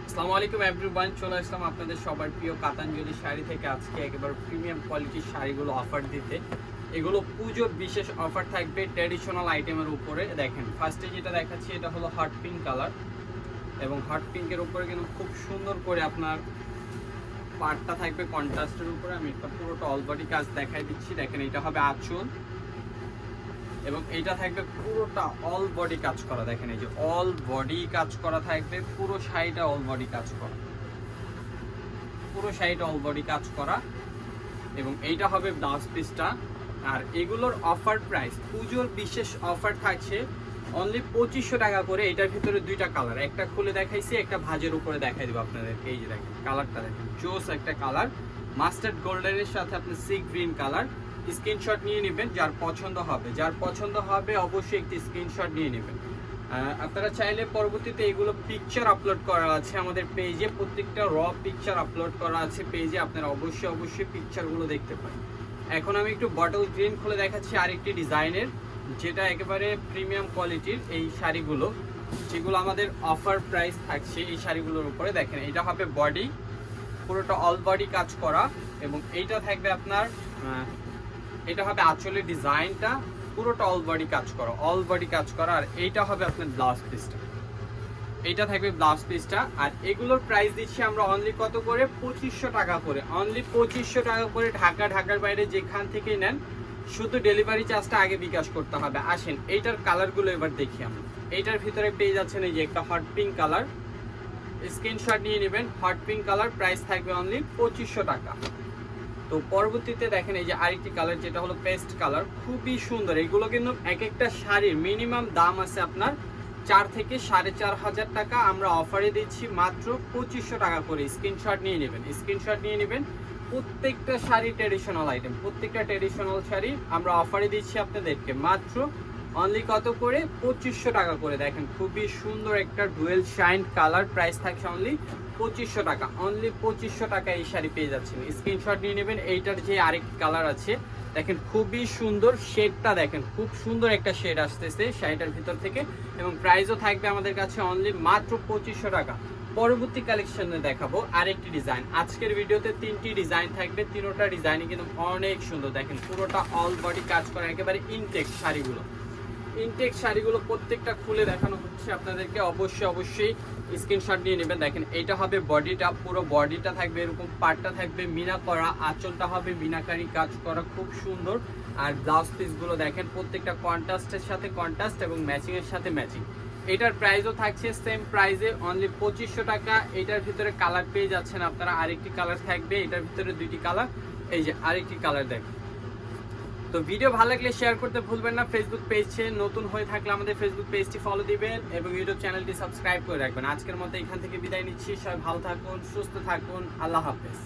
আসসালামু আলাইকুম এভরিওয়ান, চলে আসলাম আপনাদের সবার প্রিয় কাতাঞ্জলি শাড়ি থেকে আজকে একেবারে প্রিমিয়াম কোয়ালিটির শাড়িগুলো অফার দিতে। এগুলো পুজোর বিশেষ অফার থাকবে ট্র্যাডিশনাল আইটেমের উপরে। দেখেন ফার্স্টে যেটা দেখাচ্ছি এটা হলো হট পিঙ্ক কালার, এবং হট পিঙ্কের উপরে কিন্তু খুব সুন্দর করে আপনার পাড়টা থাকবে কন্ট্রাস্টের উপরে। আমি এটা পুরোটা অল বডি কাজ দেখাই দিচ্ছি। দেখেন এটা হবে আঁচল, এবং এইটা থাকবে পুরোটা অল বডি কাজ করা। দেখেন এই যে অল বডি কাজ করা থাকবে, পুরো শাড়িটা অল বডি কাজ করা, পুরো শাড়িটা অল বডি কাজ করা। এবং এইটা হবে ব্লাউজ পিসটা। আর এগুলোর অফার প্রাইস, পুজোর বিশেষ অফার থাকছে অনলি 2500 টাকা করে। এটার ভিতরে দুইটা কালার, একটা খুলে দেখাইছি, একটা ভাজের উপরে দেখাই দেবো আপনাদেরকে। এই যে দেখেন কালারটা, দেখেন জোস একটা কালার, মাস্টার্ড গোল্ডেনের সাথে আপনি সি গ্রিন কালার। স্ক্রিনশট নিয়ে নেবেন, যার পছন্দ হবে অবশ্যই একটি স্ক্রিনশট নিয়ে নেবেন। আপনারা চাইলে পরবর্তীতে এগুলো পিকচার আপলোড করা আছে আমাদের পেজে, প্রত্যেকটা র পিকচার আপলোড করা আছে পেজে, আপনারা অবশ্যই পিকচারগুলো দেখতে পারেন। এখন আমি একটু বটল গ্রিন খুলে দেখাচ্ছি আরেকটি ডিজাইনের, যেটা একেবারে প্রিমিয়াম কোয়ালিটির এই শাড়িগুলো, যেগুলো আমাদের অফার প্রাইস থাকছে এই শাড়িগুলোর উপরে। দেখেন এটা হবে বডি, পুরোটা অল বডি কাজ করা, এবং এইটা থাকবে আপনার এটা হবে আঁচলের ডিজাইনটা, পুরোটা অল বডি কাজ করা, আর এইটা হবে আপনার ব্লাউজ পিসটা। এইটা থাকবে ব্লাউজ পিসটা। আর এগুলোর প্রাইস দিচ্ছি আমরা অনলি কত করে? 2500 টাকা করে, অনলি 2500 টাকা করে। ঢাকার বাইরে যেখান থেকেই নেন, শুধু ডেলিভারি চার্জটা আগে বিকাশ করতে হবে। আসেন এইটার কালারগুলো এবার দেখি আমরা। এইটার ভিতরে পেয়ে যাচ্ছেন এই যে একটা হট পিঙ্ক কালার, স্ক্রিনশট নিয়ে নেবেন। হট পিঙ্ক কালার, প্রাইস থাকবে অনলি 2500 টাকা। তো পরবর্তীতে দেখেন এই যে আরেকটি কালার, যেটা হলো পেস্ট কালার, খুবই সুন্দর। এগুলো কিন্তু এক একটা শাড়ির মিনিমাম দাম আছে আপনার 4 থেকে 4500 টাকা। আমরা অফারে দিচ্ছি মাত্র 2500 টাকা করে। স্ক্রিনশট নিয়ে নেবেন। প্রত্যেকটা শাড়ি ট্র্যাডিশনাল আইটেম, প্রত্যেকটা ট্র্যাডিশনাল শাড়ি আমরা অফারে দিচ্ছি আপনাদেরকে মাত্র অনলি কত করে? 2500 টাকা করে। দেখেন খুবই সুন্দর একটা ডুয়েল শাইন কালার, প্রাইস থাকছে অনলি 2500 টাকা। অনলি 2500 টাকা এই শাড়ি পেয়ে যাচ্ছেন। স্ক্রিনশট নিয়ে নেবেন। এইটার যে আরেকটি কালার আছে, দেখেন খুবই সুন্দর শেডটা, দেখেন খুব সুন্দর একটা শেড আসতেছে শাড়িটার ভিতর থেকে, এবং প্রাইসও থাকবে আমাদের কাছে অনলি মাত্র 2500 টাকা। পরবর্তী কালেকশনে দেখাবো আরেকটি ডিজাইন। আজকের ভিডিওতে 3টি ডিজাইন থাকবে, তিনোটা ডিজাইনই কিন্তু অনেক সুন্দর। দেখেন পুরোটা অল বডি কাজ করা, একেবারে ইনটেক শাড়িগুলো প্রত্যেকটা খুলে দেখানো হচ্ছে আপনাদেরকে। অবশ্যই স্ক্রিনশট নিয়ে নেবেন। দেখেন এইটা হবে বডিটা, পুরো বডিটা থাকবে এরকম, পাটটা থাকবে মিনা করা, আঁচলটা হবে মিনাকারি কাজ করা, খুব সুন্দর। আর ব্লাউজ পিসগুলো দেখেন প্রত্যেকটা কন্ট্রাস্টের সাথে কন্ট্রাস্ট এবং ম্যাচিংয়ের সাথে ম্যাচিং। এটার প্রাইসও থাকছে সেম প্রাইসে অনলি 2500 টাকা। এটার ভিতরে কালার পেয়ে যাচ্ছেন আপনারা, আরেকটি কালার থাকবে এটার ভিতরে, দুইটি কালার। এই যে আরেকটি কালার দেখেন। তো ভিডিও ভালো লাগলে শেয়ার করতে ভুলবেন না। ফেসবুক পেজে নতুন হয়ে থাকলে আমাদের ফেসবুক পেজটি ফলো দিবেন এবং ইউটিউব চ্যানেলটি সাবস্ক্রাইব করে রাখবেন। আজকের মতো এখান থেকে বিদায় নিচ্ছি। সবাই ভালো থাকুন, সুস্থ থাকুন, আল্লাহ হাফেজ।